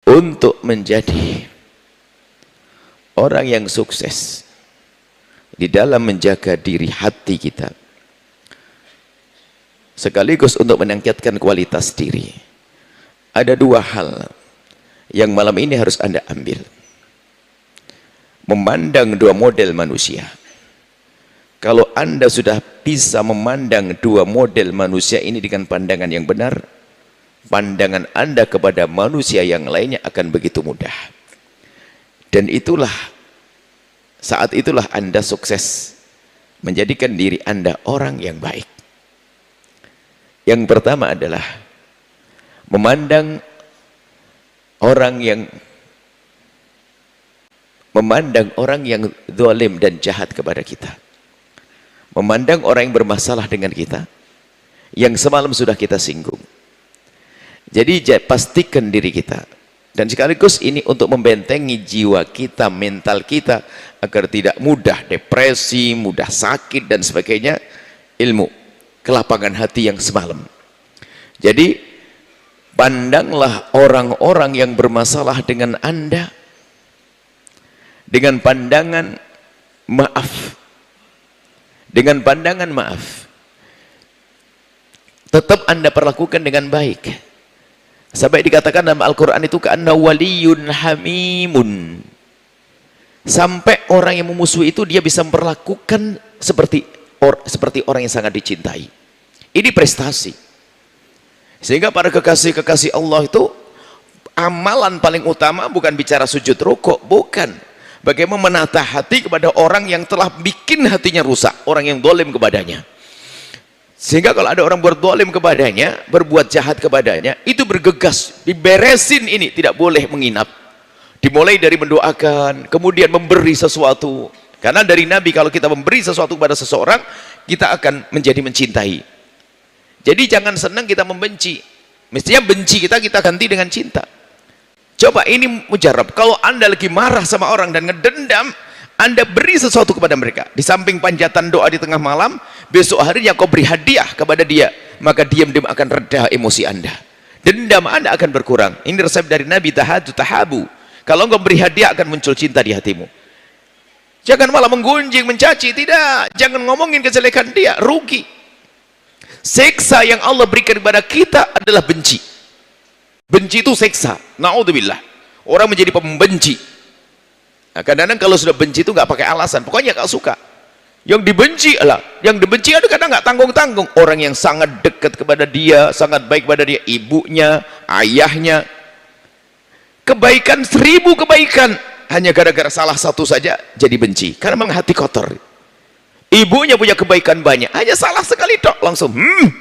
untuk menjadi orang yang sukses di dalam menjaga diri hati kita, sekaligus untuk meningkatkan kualitas diri, ada dua hal yang malam ini harus Anda ambil. Memandang dua model manusia. Kalau Anda sudah bisa memandang dua model manusia ini dengan pandangan yang benar, pandangan Anda kepada manusia yang lainnya akan begitu mudah. Dan itulah, saat itulah Anda sukses menjadikan diri Anda orang yang baik. Yang pertama adalah memandang orang yang zalim dan jahat kepada kita. Memandang orang yang bermasalah dengan kita, yang semalam sudah kita singgung. Jadi pastikan diri kita, dan sekaligus ini untuk membentengi jiwa kita, mental kita, agar tidak mudah depresi, mudah sakit dan sebagainya. Ilmu kelapangan hati yang semalam. Jadi pandanglah orang-orang yang bermasalah dengan Anda dengan pandangan maaf. Dengan pandangan maaf. Tetap Anda perlakukan dengan baik. Sampai dikatakan dalam Al-Quran itu ka'anna waliyun hamimun. Sampai orang yang memusuhi itu dia bisa memperlakukan seperti orang yang sangat dicintai. Ini prestasi. Sehingga para kekasih-kekasih Allah itu, amalan paling utama bukan bicara sujud rukuk, bukan. Bagaimana menata hati kepada orang yang telah bikin hatinya rusak, orang yang zalim kepadanya. Sehingga kalau ada orang berzalim kepadanya, berbuat jahat kepadanya, itu bergegas, diberesin ini, tidak boleh menginap. Dimulai dari mendoakan, kemudian memberi sesuatu. Karena dari Nabi, kalau kita memberi sesuatu kepada seseorang, kita akan menjadi mencintai. Jadi jangan senang kita membenci. Mestinya benci kita ganti dengan cinta. Coba ini mujarab, kalau Anda lagi marah sama orang dan ngedendam, Anda beri sesuatu kepada mereka. Di samping panjatan doa di tengah malam, besok harinya kau beri hadiah kepada dia, maka diam-diam akan reda emosi Anda. Dendam Anda akan berkurang. Ini resep dari Nabi, tahadu tahabu. Kalau engkau beri hadiah akan muncul cinta di hatimu. Jangan malah menggunjing, mencaci, tidak. Jangan ngomongin kejelekan dia, rugi. Seksa yang Allah berikan kepada kita adalah benci. Benci itu seksa, na'udzubillah. Orang menjadi pembenci. Nah, kadang-kadang kalau sudah benci itu nggak pakai alasan, pokoknya nggak suka. Yang dibenci itu kadang nggak tanggung-tanggung. Orang yang sangat dekat kepada dia, sangat baik kepada dia, ibunya, ayahnya. Kebaikan 1000 kebaikan, hanya gara-gara salah satu saja jadi benci. Karena memang hati kotor. Ibunya punya kebaikan banyak, hanya salah sekali tok langsung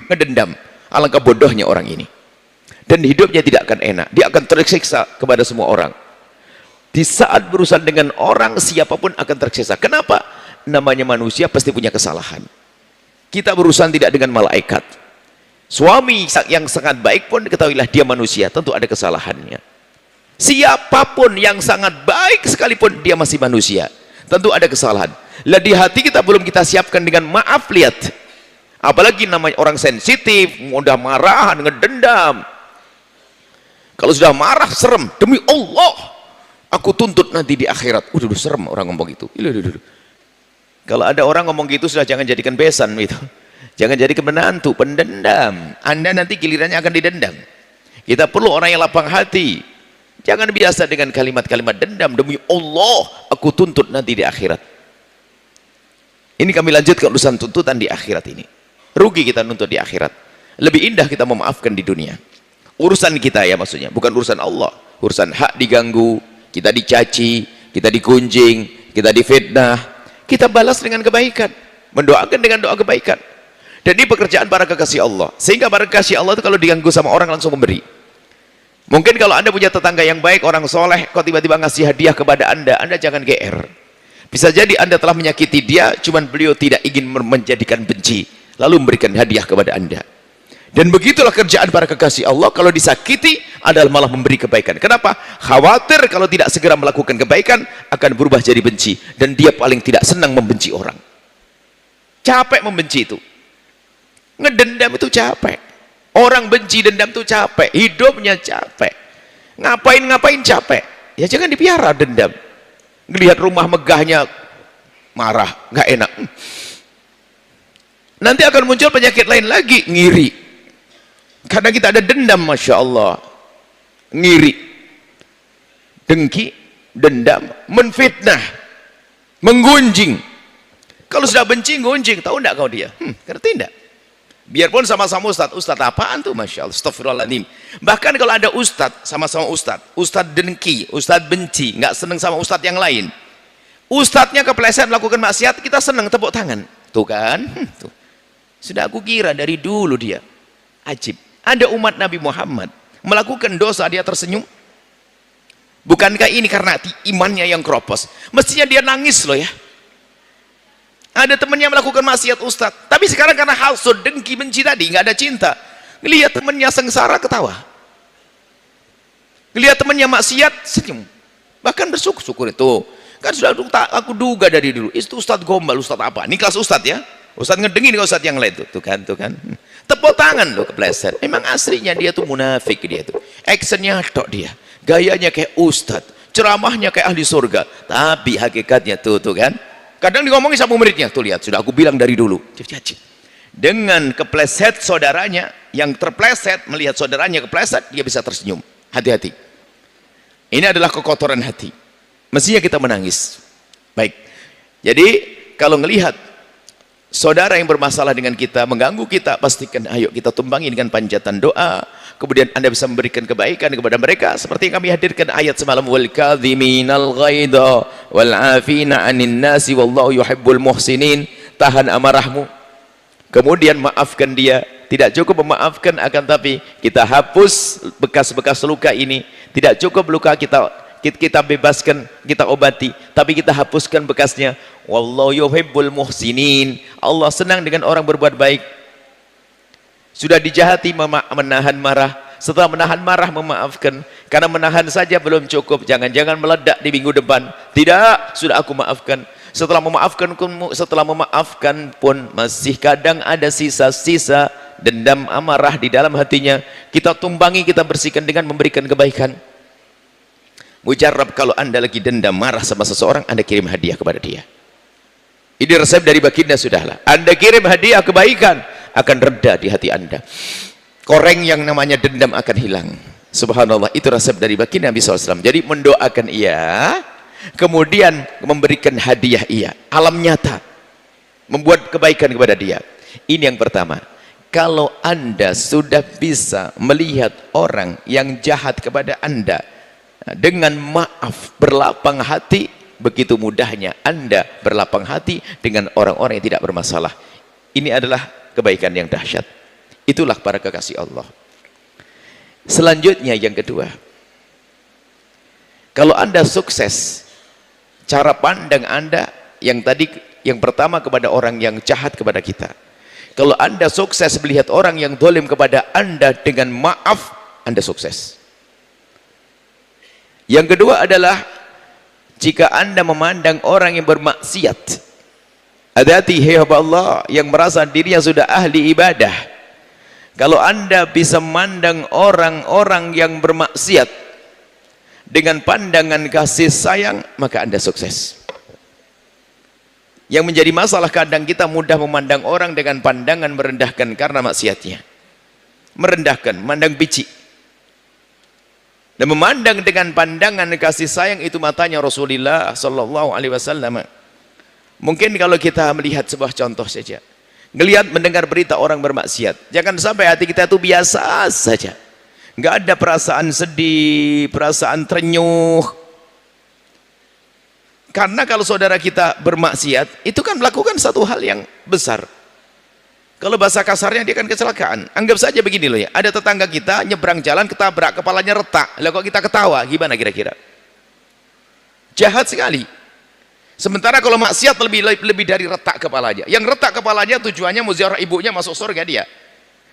ngedendam. Alangkah bodohnya orang ini. Dan hidupnya tidak akan enak, dia akan tersiksa kepada semua orang. Di saat berurusan dengan orang, siapapun akan tersiksa. Kenapa? Namanya manusia pasti punya kesalahan. Kita berurusan tidak dengan malaikat. Suami yang sangat baik pun ketahuilah dia manusia, tentu ada kesalahannya. Siapapun yang sangat baik sekalipun dia masih manusia, tentu ada kesalahan. Lah di hati kita belum kita siapkan dengan maaf, lihat. Apalagi namanya orang sensitif, mudah marah, ngedendam. Kalau sudah marah, serem. Demi Allah, aku tuntut nanti di akhirat. Udah serem orang ngomong gitu. Kalau ada orang ngomong gitu, sudah jangan jadikan besan gitu. Jangan jadikan menantu, pendendam. Anda nanti gilirannya akan didendam. Kita perlu orang yang lapang hati. Jangan biasa dengan kalimat-kalimat dendam. Demi Allah, aku tuntut nanti di akhirat. Ini kami lanjutkan urusan tuntutan di akhirat ini. Rugi kita nuntut di akhirat. Lebih indah kita memaafkan di dunia. Urusan kita ya maksudnya, bukan urusan Allah. Urusan hak diganggu, kita dicaci, kita digunjing, kita difitnah, kita balas dengan kebaikan, mendoakan dengan doa kebaikan. Dan ini pekerjaan para kekasih Allah. Sehingga para kekasih Allah itu kalau diganggu sama orang langsung memberi. Mungkin kalau Anda punya tetangga yang baik, orang soleh, kok tiba-tiba ngasih hadiah kepada Anda jangan GR. Bisa jadi Anda telah menyakiti dia, cuman beliau tidak ingin menjadikan benci, lalu memberikan hadiah kepada Anda. Dan begitulah kerjaan para kekasih Allah, kalau disakiti adalah malah memberi kebaikan. Kenapa? Khawatir kalau tidak segera melakukan kebaikan akan berubah jadi benci, dan dia paling tidak senang membenci orang. Capek membenci itu. Ngedendam itu capek. Orang benci dendam itu capek, hidupnya capek. Ngapain capek. Ya jangan dipiara dendam. Ngelihat rumah megahnya marah, nggak enak. Nanti akan muncul penyakit lain lagi, ngiri. Karena kita ada dendam, Masya Allah. Ngiri, dengki, dendam, menfitnah, menggunjing. Kalau sudah benci, gunjing, tahu enggak kau dia? Ngerti enggak? Biarpun sama-sama ustadz apaan tuh, Masya Allah, astagfirullahaladzim. Bahkan kalau ada ustadz, sama-sama ustadz dengki, ustadz benci, nggak seneng sama ustadz yang lain. Ustadznya kepleset melakukan maksiat, kita seneng, tepuk tangan. Tuh kan? Tuh. Sudah aku kira dari dulu dia. Ajib. Ada umat Nabi Muhammad melakukan dosa, dia tersenyum. Bukankah ini karena imannya yang keropos? Mestinya dia nangis loh ya. Ada temannya melakukan maksiat ustadz, tapi sekarang karena hasud, dengki, benci tadi, nggak ada cinta. Ngelihat temannya sengsara, ketawa. Ngelihat temannya maksiat, senyum. Bahkan bersyukur itu. Kan sudah aku duga dari dulu. Itu ustadz gombal, ustadz apa? Ini kelas ustadz ya. Ustadz ngedengin ke ustadz yang lain tuh. Tuh kan. Tepuk tangan loh kepleset. Emang aslinya dia tuh munafik dia tuh. Actionnya tok dia. Gayanya kayak ustadz. Ceramahnya kayak ahli surga. Tapi hakikatnya tuh kan. Kadang ngomongin sama muridnya. Tuh lihat, sudah aku bilang dari dulu. Dengan kepleset saudaranya, yang terpleset melihat saudaranya kepleset, dia bisa tersenyum. Hati-hati. Ini adalah kekotoran hati. Mestinya kita menangis. Baik. Jadi kalau melihat saudara yang bermasalah dengan kita, mengganggu kita, pastikan ayo kita tumbangi dengan panjatan doa. Kemudian Anda bisa memberikan kebaikan kepada mereka seperti yang kami hadirkan ayat semalam, wal kadhiminal ghaidha wal 'afina 'anil nasi wallahu yuhibbul muhsinin. Tahan amarahmu. Kemudian maafkan dia. Tidak cukup memaafkan, akan tapi kita hapus bekas-bekas luka ini. Tidak cukup luka kita bebaskan, kita obati, tapi kita hapuskan bekasnya. Wallahu yuhibbul muhsinin. Allah senang dengan orang berbuat baik. Sudah dijahati, menahan marah. Setelah menahan marah, memaafkan. Karena menahan saja belum cukup. Jangan-jangan meledak di minggu depan. Tidak, sudah aku maafkan. Setelah memaafkan pun masih kadang ada sisa-sisa dendam, amarah di dalam hatinya. Kita tumbangi, kita bersihkan dengan memberikan kebaikan. Mujarab, kalau Anda lagi dendam, marah sama seseorang, Anda kirim hadiah kepada dia. Ini resep dari baginda, sudahlah. Anda kirim hadiah kebaikan, akan reda di hati Anda. Koreng yang namanya dendam akan hilang. Subhanallah, itu resep dari baginda Nabi SAW. Jadi mendoakan ia, kemudian memberikan hadiah ia. Alam nyata. Membuat kebaikan kepada dia. Ini yang pertama. Kalau Anda sudah bisa melihat orang yang jahat kepada Anda, dengan maaf, berlapang hati, begitu mudahnya Anda berlapang hati dengan orang-orang yang tidak bermasalah. Ini adalah kebaikan yang dahsyat. Itulah para kekasih Allah. Selanjutnya yang kedua, kalau Anda sukses, cara pandang Anda yang tadi, yang pertama kepada orang yang jahat kepada kita. Kalau Anda sukses melihat orang yang zalim kepada Anda dengan maaf, Anda sukses. Yang kedua adalah jika Anda memandang orang yang bermaksiat, hati-hati hamba Allah yang merasa dirinya sudah ahli ibadah. Kalau Anda bisa memandang orang-orang yang bermaksiat dengan pandangan kasih sayang, maka Anda sukses. Yang menjadi masalah, kadang kita mudah memandang orang dengan pandangan merendahkan karena maksiatnya. Merendahkan, memandang biji. Dan memandang dengan pandangan kasih sayang, itu matanya Rasulullah sallallahu alaihi wasallam. Mungkin kalau kita melihat sebuah contoh saja, ngelihat mendengar berita orang bermaksiat, jangan sampai hati kita itu biasa saja, nggak ada perasaan sedih, perasaan terenyuh. Karena kalau saudara kita bermaksiat, itu kan melakukan satu hal yang besar. Kalau bahasa kasarnya dia kan kecelakaan. Anggap saja begini loh ya, ada tetangga kita nyebrang jalan, ketabrak, kepalanya retak. Lah kok kita ketawa, gimana kira-kira? Jahat sekali. Sementara kalau maksiat lebih dari retak kepalanya. Yang retak kepalanya tujuannya mau ziarah ibunya, masuk surga dia.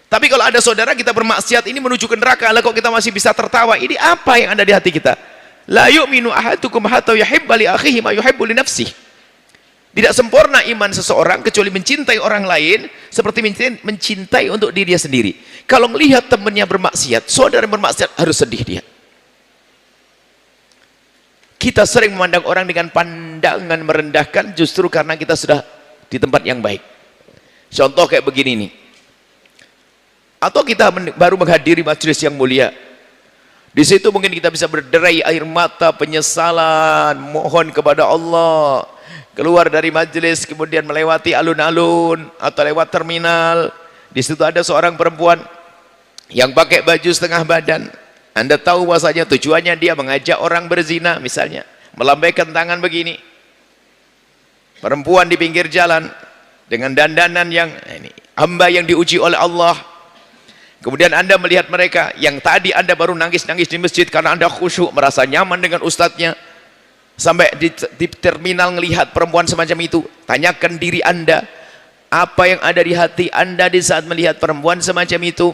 Tapi kalau ada saudara kita bermaksiat ini menuju ke neraka, lah kok kita masih bisa tertawa? Ini apa yang ada di hati kita? La yu'minu ahadukum hatta yuhibba li akhihi ma yuhibbu li nafsihi. Tidak sempurna iman seseorang kecuali mencintai orang lain seperti mencintai untuk dirinya sendiri. Kalau melihat temannya bermaksiat, saudara bermaksiat, harus sedih dia. Kita sering memandang orang dengan pandangan merendahkan justru karena kita sudah di tempat yang baik. Contoh kayak begini nih. Atau kita baru menghadiri majelis yang mulia. Di situ mungkin kita bisa berderai air mata penyesalan, mohon kepada Allah. Keluar dari majelis kemudian melewati alun-alun atau lewat terminal. Di situ ada seorang perempuan yang pakai baju setengah badan. Anda tahu bahwasanya tujuannya dia mengajak orang berzina misalnya, melambaikan tangan begini. Perempuan di pinggir jalan dengan dandanan yang ini, hamba yang diuji oleh Allah. Kemudian Anda melihat mereka yang tadi Anda baru nangis-nangis di masjid karena Anda khusyuk, merasa nyaman dengan ustadznya. Sampai di terminal melihat perempuan semacam itu, tanyakan diri Anda, apa yang ada di hati Anda di saat melihat perempuan semacam itu?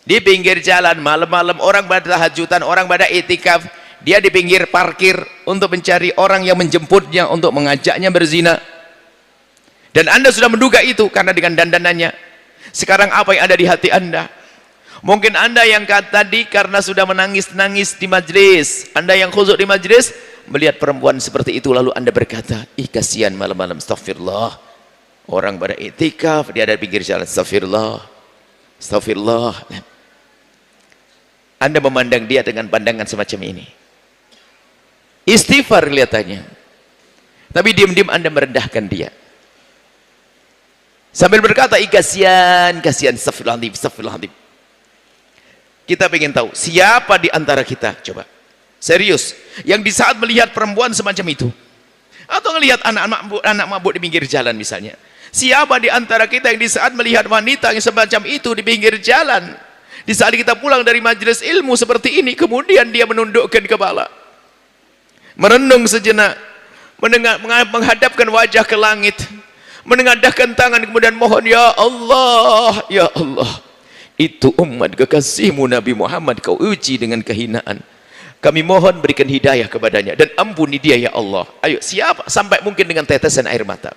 Di pinggir jalan malam-malam orang pada tahajudan, orang pada itikaf, dia di pinggir parkir untuk mencari orang yang menjemputnya untuk mengajaknya berzina. Dan Anda sudah menduga itu karena dengan dandanannya. Sekarang apa yang ada di hati Anda? Mungkin Anda yang tadi karena sudah menangis-nangis di majlis, Anda yang khusyuk di majlis, melihat perempuan seperti itu lalu Anda berkata, ih kasihan malam-malam, astagfirullah. Orang pada itikaf, dia ada di pinggir jalan, astagfirullah. Astagfirullah. Anda memandang dia dengan pandangan semacam ini. Istighfar kelihatannya. Tapi diam-diam Anda merendahkan dia. Sambil berkata, kasihan, kasihan, astagfirullahaladzim, astagfirullahaladzim. Kita ingin tahu, siapa di antara kita, coba, serius, yang di saat melihat perempuan semacam itu, atau melihat anak mabuk di pinggir jalan misalnya, siapa di antara kita yang di saat melihat wanita yang semacam itu di pinggir jalan, di saat kita pulang dari majelis ilmu seperti ini, kemudian dia menundukkan kepala, merenung sejenak, menghadapkan wajah ke langit, menengadahkan tangan, kemudian mohon, ya Allah, ya Allah, itu umat kekasihmu Nabi Muhammad kau uji dengan kehinaan. Kami mohon berikan hidayah kepadanya dan ampuni dia ya Allah. Ayo, siapa sampai mungkin dengan tetesan air mata?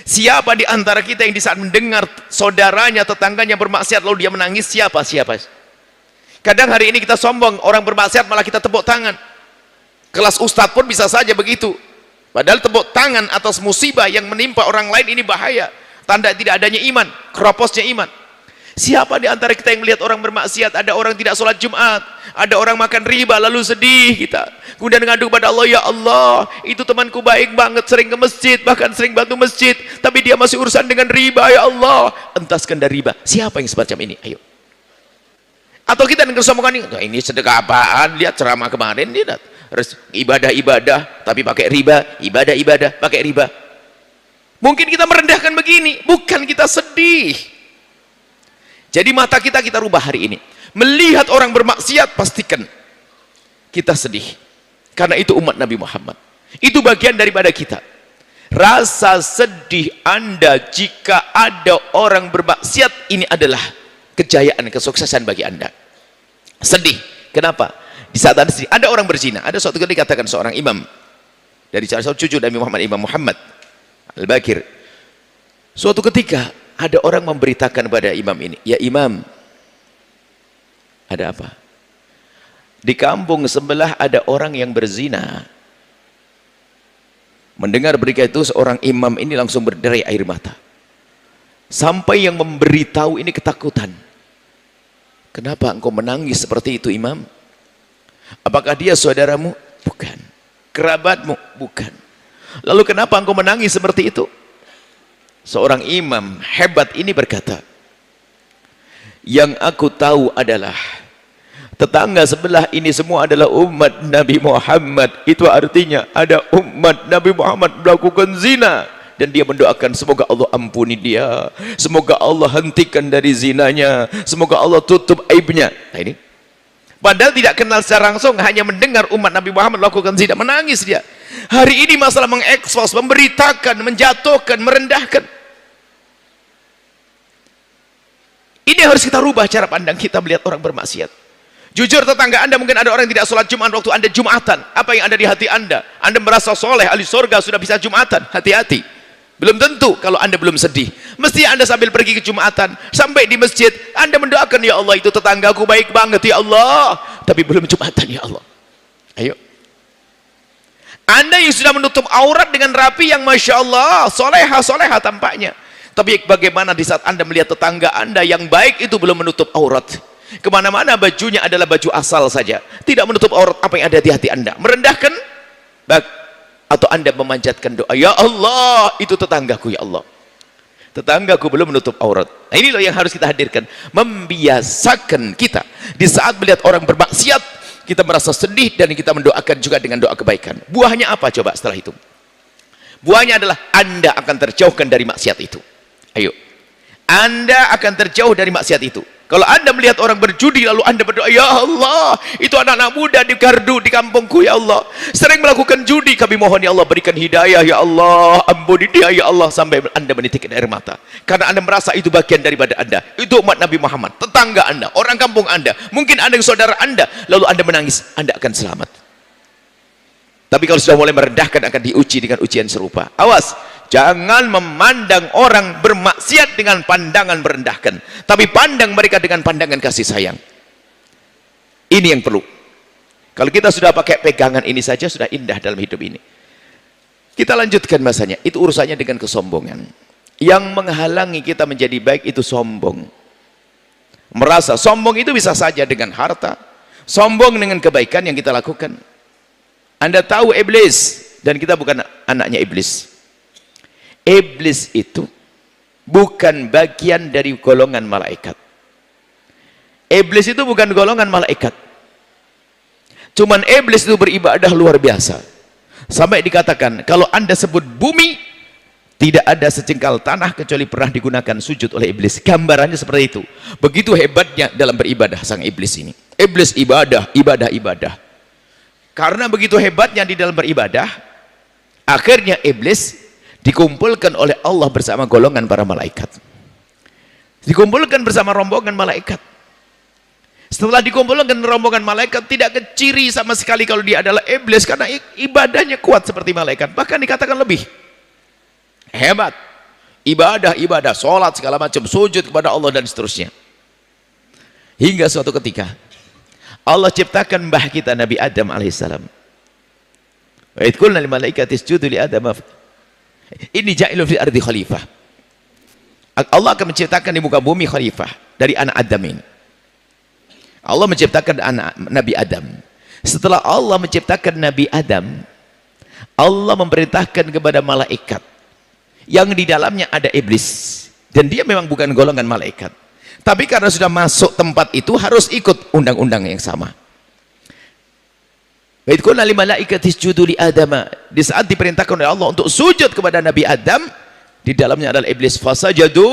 Siapa di antara kita yang di saat mendengar saudaranya, tetangganya bermaksiat lalu dia menangis? Siapa? Kadang hari ini kita sombong, orang bermaksiat malah kita tepuk tangan. Kelas ustadz pun bisa saja begitu. Padahal tepuk tangan atas musibah yang menimpa orang lain ini bahaya. Tanda tidak adanya iman, keroposnya iman. Siapa di antara kita yang melihat orang bermaksiat, ada orang tidak sholat Jumat, ada orang makan riba lalu sedih kita. Kemudian ngadu kepada Allah, ya Allah, itu temanku baik banget, sering ke masjid, bahkan sering bantu masjid, tapi dia masih urusan dengan riba, ya Allah. Entaskan dari riba. Siapa yang semacam ini? Ayo. Atau kita dengar sombongan ini sedekah apaan? Lihat ceramah kemarin, lihat ibadah-ibadah tapi pakai riba, ibadah-ibadah pakai riba. Mungkin kita merendahkan begini, bukan kita sedih. Jadi mata kita rubah hari ini. Melihat orang bermaksiat, pastikan kita sedih. Karena itu umat Nabi Muhammad. Itu bagian daripada kita. Rasa sedih Anda jika ada orang bermaksiat, ini adalah kejayaan, kesuksesan bagi Anda. Sedih. Kenapa? Di saat Anda sedih, ada orang berzina. Ada suatu ketika dikatakan seorang imam dari salah satu cucu Nabi Muhammad, Imam Muhammad Al-Bakir. Suatu ketika ada orang memberitakan pada imam ini, ya imam, ada apa? Di kampung sebelah ada orang yang berzina. Mendengar berita itu, seorang imam ini langsung berderai air mata. Sampai yang memberitahu ini ketakutan. Kenapa engkau menangis seperti itu imam? Apakah dia saudaramu? Bukan. Kerabatmu? Bukan. Lalu kenapa engkau menangis seperti itu? Seorang imam hebat ini berkata, yang aku tahu adalah tetangga sebelah ini semua adalah umat Nabi Muhammad. Itu artinya ada umat Nabi Muhammad melakukan zina, dan dia mendoakan semoga Allah ampuni dia, semoga Allah hentikan dari zinanya, semoga Allah tutup aibnya. Nah ini padahal tidak kenal secara langsung, hanya mendengar umat Nabi Muhammad melakukan zina, menangis dia. Hari ini masalah mengekspos, memberitakan, menjatuhkan, merendahkan. Ini harus kita rubah cara pandang kita melihat orang bermaksiat. Jujur, tetangga Anda mungkin ada orang yang tidak sholat Jumat waktu Anda Jumatan. Apa yang ada di hati Anda? Anda merasa soleh, ahli surga, sudah bisa Jumatan. Hati-hati. Belum tentu kalau Anda belum sedih. Mesti Anda sambil pergi ke Jumatan, sampai di masjid, Anda mendoakan, ya Allah, itu tetanggaku baik banget, ya Allah. Tapi belum Jumatan, ya Allah. Ayo. Anda yang sudah menutup aurat dengan rapi yang Masya Allah, soleha tampaknya. Tapi bagaimana di saat Anda melihat tetangga Anda yang baik itu belum menutup aurat? Kemana-mana bajunya adalah baju asal saja, tidak menutup aurat. Apa yang ada di hati Anda? Merendahkan? Atau Anda memanjatkan doa, ya Allah, itu tetanggaku, ya Allah, tetanggaku belum menutup aurat. Nah, ini loh yang harus kita hadirkan. Membiasakan kita di saat melihat orang bermaksiat, kita merasa sedih dan kita mendoakan juga dengan doa kebaikan. Buahnya apa coba setelah itu? Buahnya adalah Anda akan terjauhkan dari maksiat itu. Ayo, Anda akan terjauh dari maksiat itu. Kalau Anda melihat orang berjudi lalu Anda berdoa, ya Allah, itu anak-anak muda di Gardu, di kampungku, ya Allah, sering melakukan judi, kami mohon ya Allah berikan hidayah, ya Allah, ampuni dia, ya Allah, sampai Anda menitikkan air mata. Karena Anda merasa itu bagian daripada Anda, itu umat Nabi Muhammad, tetangga Anda, orang kampung Anda, mungkin Anda yang saudara Anda, lalu Anda menangis, Anda akan selamat. Tapi kalau sudah mulai merendahkan, akan diuji dengan ujian serupa. Awas, jangan memandang orang bermaksiat dengan pandangan merendahkan, tapi pandang mereka dengan pandangan kasih sayang. Ini yang perlu. Kalau kita sudah pakai pegangan ini saja sudah indah dalam hidup ini. Kita lanjutkan bahasanya, itu urusannya dengan kesombongan. Yang menghalangi kita menjadi baik itu sombong. Merasa sombong itu bisa saja dengan harta, sombong dengan kebaikan yang kita lakukan. Anda tahu iblis, dan kita bukan anaknya iblis. Iblis itu bukan bagian dari golongan malaikat. Iblis itu bukan golongan malaikat. Cuman iblis itu beribadah luar biasa. Sampai dikatakan, kalau Anda sebut bumi, tidak ada sejengkal tanah kecuali pernah digunakan sujud oleh iblis. Gambarannya seperti itu. Begitu hebatnya dalam beribadah sang iblis ini. Iblis ibadah. Karena begitu hebatnya di dalam beribadah, akhirnya iblis dikumpulkan oleh Allah bersama golongan para malaikat. Dikumpulkan bersama rombongan malaikat. Setelah dikumpulkan rombongan malaikat, tidak keciri sama sekali kalau dia adalah iblis, karena ibadahnya kuat seperti malaikat. Bahkan dikatakan lebih hebat. Ibadah, sholat, segala macam, sujud kepada Allah dan seterusnya. Hingga suatu ketika Allah ciptakan mbah kita Nabi Adam alaihissalam. Wa idh qulna lil malaikati isjudu li Adam. Ini ja'ilun fil ardi khalifah. Allah akan menciptakan di muka bumi khalifah dari anak Adam ini. Allah menciptakan anak Nabi Adam. Setelah Allah menciptakan Nabi Adam, Allah memerintahkan kepada malaikat yang di dalamnya ada iblis, dan dia memang bukan golongan malaikat. Tapi karena sudah masuk tempat itu harus ikut undang-undang yang sama. Wa idh qulna lil malaikati isjudu li Adam. Di saat diperintahkan oleh Allah untuk sujud kepada Nabi Adam, di dalamnya adalah iblis. Fasajadu,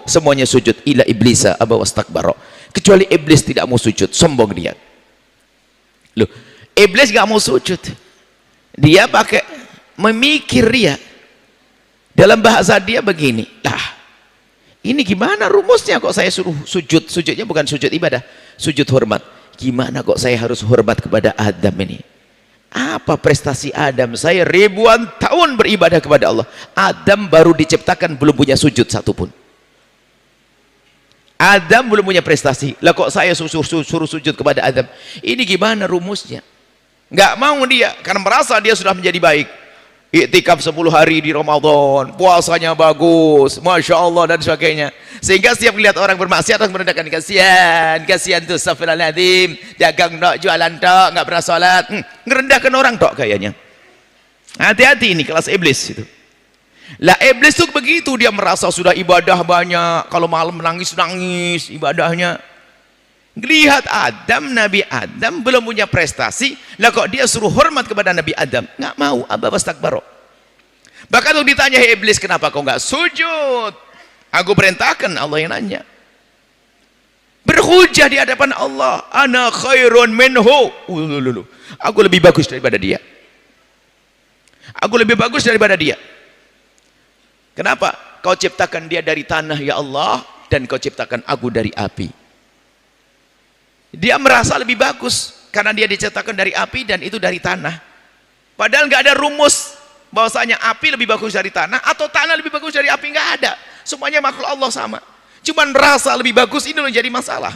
semuanya sujud, ila iblisa aba wastakbara. Kecuali iblis tidak mau sujud, sombong dia. Loh, iblis gak mau sujud. Dia pakai memikir dia. Dalam bahasa dia begini, ini gimana rumusnya kok saya suruh sujud? Sujudnya bukan sujud ibadah, sujud hormat. Gimana kok saya harus hormat kepada Adam ini? Apa prestasi Adam? Saya ribuan tahun beribadah kepada Allah. Adam baru diciptakan belum punya sujud satupun. Adam belum punya prestasi. Lah kok saya suruh sujud kepada Adam? Ini gimana rumusnya? Nggak mau dia, karena merasa dia sudah menjadi baik. Iktikaf 10 hari di Ramadan, puasanya bagus, Masya Allah dan sebagainya. Sehingga setiap melihat orang bermaksiat harus merendahkan, kasihan tuh, astagfirullahaladzim, dagang tok, jualan tok, nggak pernah sholat, ngerendahkan orang tok kayaknya. Hati-hati ini kelas iblis itu. Lah iblis tuh begitu, dia merasa sudah ibadah banyak, kalau malam nangis ibadahnya. Lihat Adam, Nabi Adam belum punya prestasi, lah kok dia suruh hormat kepada Nabi Adam? Nggak mau, aba wastakbaro. Bahkan waktu ditanya, hey iblis, kenapa kau nggak sujud? Aku perintahkan, Allah yang nanya. Berhujah di hadapan Allah, ana khairun minhu. Aku lebih bagus daripada dia. Aku lebih bagus daripada dia. Kenapa? Kau ciptakan dia dari tanah, ya Allah, dan kau ciptakan aku dari api. Dia merasa lebih bagus karena dia diciptakan dari api dan itu dari tanah. Padahal nggak ada rumus bahwasanya api lebih bagus dari tanah atau tanah lebih bagus dari api, nggak ada. Semuanya makhluk Allah sama. Cuman merasa lebih bagus, ini loh jadi masalah.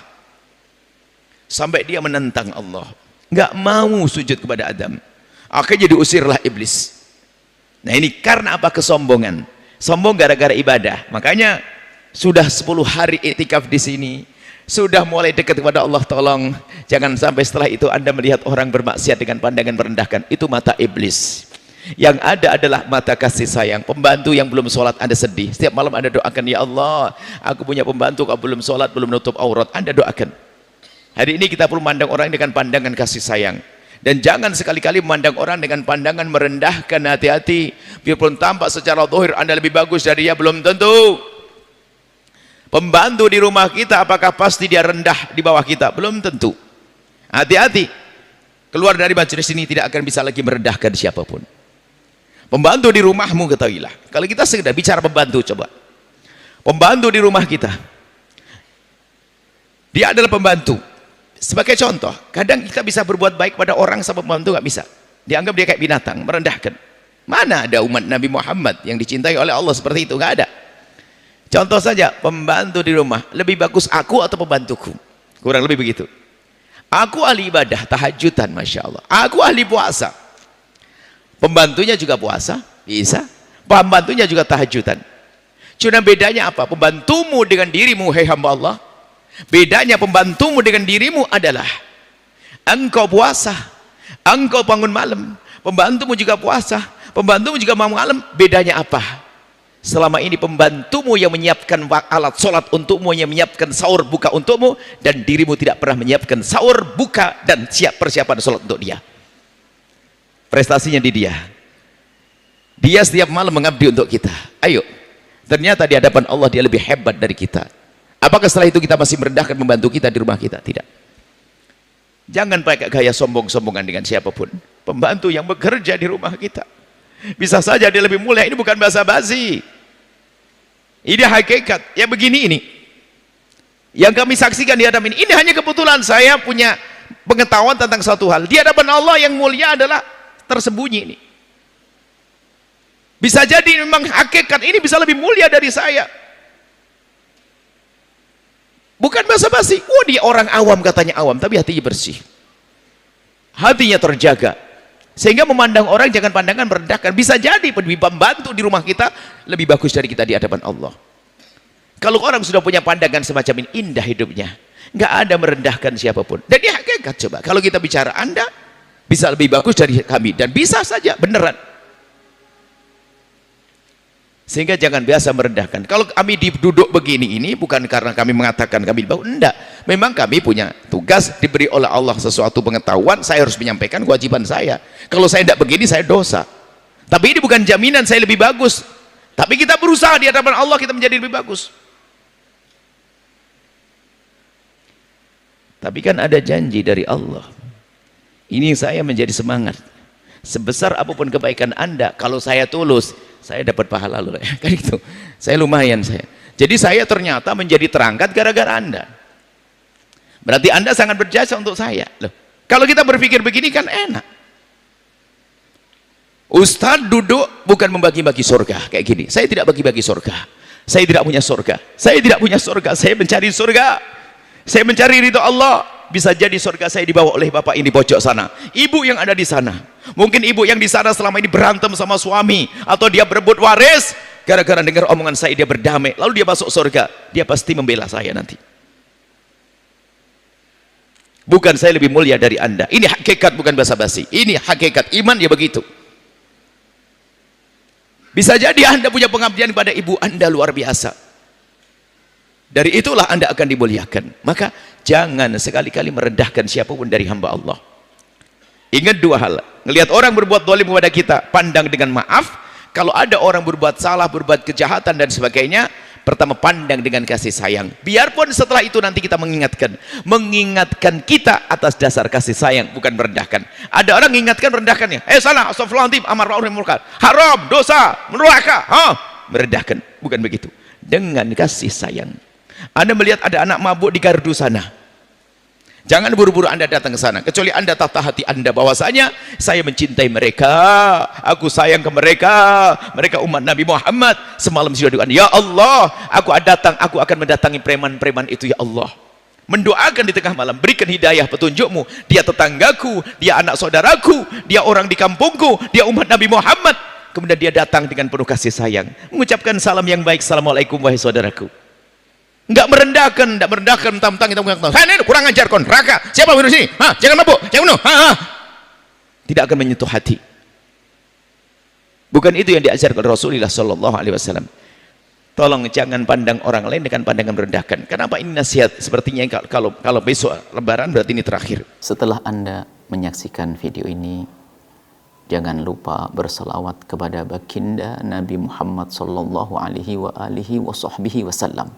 Sampai dia menentang Allah, nggak mau sujud kepada Adam. Akhirnya diusirlah iblis. Nah ini karena apa? Kesombongan. Sombong gara-gara ibadah. Makanya sudah 10 hari iktikaf di sini, sudah mulai dekat kepada Allah. Tolong jangan sampai setelah itu Anda melihat orang bermaksiat dengan pandangan merendahkan. Itu mata iblis. Yang ada adalah mata kasih sayang. Pembantu yang belum sholat Anda sedih. Setiap malam Anda doakan, ya Allah, aku punya pembantu kok belum sholat, belum nutup aurat. Anda doakan. Hari ini kita perlu memandang orang dengan pandangan kasih sayang. Dan jangan sekali-kali memandang orang dengan pandangan merendahkan. Hati-hati. Biarpun tampak secara zahir Anda lebih bagus dari dia, belum tentu. Pembantu di rumah kita, apakah pasti dia rendah di bawah kita? Belum tentu. Hati-hati. Keluar dari majelis ini tidak akan bisa lagi merendahkan siapapun. Pembantu di rumahmu, ketahuilah. Kalau kita sekedar bicara pembantu, coba. Pembantu di rumah kita. Dia adalah pembantu. Sebagai contoh, kadang kita bisa berbuat baik pada orang sama pembantu, nggak bisa. Dianggap dia kayak binatang, merendahkan. Mana ada umat Nabi Muhammad yang dicintai oleh Allah seperti itu? Nggak ada. Contoh saja, pembantu di rumah. Lebih bagus aku atau pembantuku? Kurang lebih begitu. Aku ahli ibadah, tahajudan, Masya Allah. Aku ahli puasa. Pembantunya juga puasa, bisa. Pembantunya juga tahajudan. Cuma bedanya apa? Pembantumu dengan dirimu, hai hamba Allah. Bedanya pembantumu dengan dirimu adalah engkau puasa, engkau bangun malam. Pembantumu juga puasa, pembantumu juga bangun malam. Bedanya apa? Selama ini pembantumu yang menyiapkan alat sholat untukmu, yang menyiapkan sahur buka untukmu, dan dirimu tidak pernah menyiapkan sahur buka dan siap persiapan sholat untuk dia. Prestasinya di dia. Dia setiap malam mengabdi untuk kita. Ayo. Ternyata di hadapan Allah dia lebih hebat dari kita. Apakah setelah itu kita masih merendahkan membantu kita di rumah kita? Tidak. Jangan pakai gaya sombong-sombongan dengan siapapun. Pembantu yang bekerja di rumah kita. Bisa saja dia lebih mulia. Ini bukan basa-basi. Ini hakikat. Ya begini ini. Yang kami saksikan di hadapan ini hanya kebetulan saya punya pengetahuan tentang suatu hal. Di hadapan Allah yang mulia adalah tersembunyi ini. Bisa jadi memang hakikat ini bisa lebih mulia dari saya. Bukan basa-basi. Oh, dia orang awam, katanya awam, tapi hatinya bersih. Hatinya terjaga. Sehingga memandang orang jangan pandangan merendahkan. Bisa jadi pembantu di rumah kita lebih bagus dari kita di hadapan Allah. Kalau orang sudah punya pandangan semacam ini, indah hidupnya. Nggak ada merendahkan siapapun. Dan ini hakikat. Coba kalau kita bicara Anda bisa lebih bagus dari kami, dan bisa saja beneran. Sehingga jangan biasa merendahkan. Kalau kami duduk begini ini bukan karena kami mengatakan kami bagus, enggak. Memang kami punya tugas, diberi oleh Allah sesuatu pengetahuan, saya harus menyampaikan kewajiban saya. Kalau saya tidak begini, saya dosa. Tapi ini bukan jaminan saya lebih bagus. Tapi kita berusaha di hadapan Allah kita menjadi lebih bagus. Tapi kan ada janji dari Allah. Ini saya menjadi semangat. Sebesar apapun kebaikan Anda, kalau saya tulus, saya dapat pahala loh. Kan itu. Saya lumayan saya. Jadi saya ternyata menjadi terangkat gara-gara Anda. Berarti Anda sangat berjasa untuk saya. Loh, kalau kita berpikir begini kan enak. Ustadz duduk bukan membagi-bagi surga kayak gini. Saya tidak bagi-bagi surga. Saya tidak punya surga. Saya tidak punya surga. Saya mencari surga. Saya mencari ridho Allah. Bisa jadi surga saya dibawa oleh bapak ini pojok sana. Ibu yang ada di sana. Mungkin ibu yang di sana selama ini berantem sama suami. Atau dia berebut waris. Gara-gara dengar omongan saya dia berdamai. Lalu dia masuk surga. Dia pasti membela saya nanti. Bukan saya lebih mulia dari Anda. Ini hakikat, bukan basa-basi. Ini hakikat. Iman ya begitu. Bisa jadi Anda punya pengabdian pada ibu Anda luar biasa. Dari itulah Anda akan dimuliakan. Maka jangan sekali-kali merendahkan siapapun dari hamba Allah. Ingat dua hal. Ngelihat orang berbuat zalim kepada kita, pandang dengan maaf. Kalau ada orang berbuat salah, berbuat kejahatan dan sebagainya, pertama pandang dengan kasih sayang. Biarpun setelah itu nanti kita mengingatkan kita atas dasar kasih sayang, bukan merendahkan. Ada orang mengingatkan merendahkannya. Salah, astagfirullahaladzim, amar ma'ruf nahi munkar, haram, dosa, neraka, merendahkan. Bukan begitu. Dengan kasih sayang. Anda melihat ada anak mabuk di gardu sana, jangan buru-buru Anda datang ke sana, kecuali Anda tata hati Anda bahwasanya saya mencintai mereka, aku sayang ke mereka, mereka umat Nabi Muhammad. Semalam sudah doa, ya Allah, aku akan mendatangi preman-preman itu ya Allah. mendoakan di tengah malam, berikan hidayah petunjukmu, dia tetanggaku, dia anak saudaraku, dia orang di kampungku, dia umat Nabi Muhammad. Kemudian dia datang dengan penuh kasih sayang, mengucapkan salam yang baik, assalamualaikum wahai saudaraku. Enggak merendahkan, mentang-mentang kita mengatakan, kurang ajar kon, raka, siapa minum sini? Jangan mabuk, jangan minum. Tidak akan menyentuh hati. Bukan itu yang diajarkan Rasulullah sallallahu alaihi wasallam. Tolong jangan pandang orang lain dengan pandangan merendahkan. Kenapa ini nasihat? Sepertinya kalau besok lebaran berarti ini terakhir. Setelah Anda menyaksikan video ini, jangan lupa berselawat kepada baginda Nabi Muhammad sallallahu alaihi wasallam.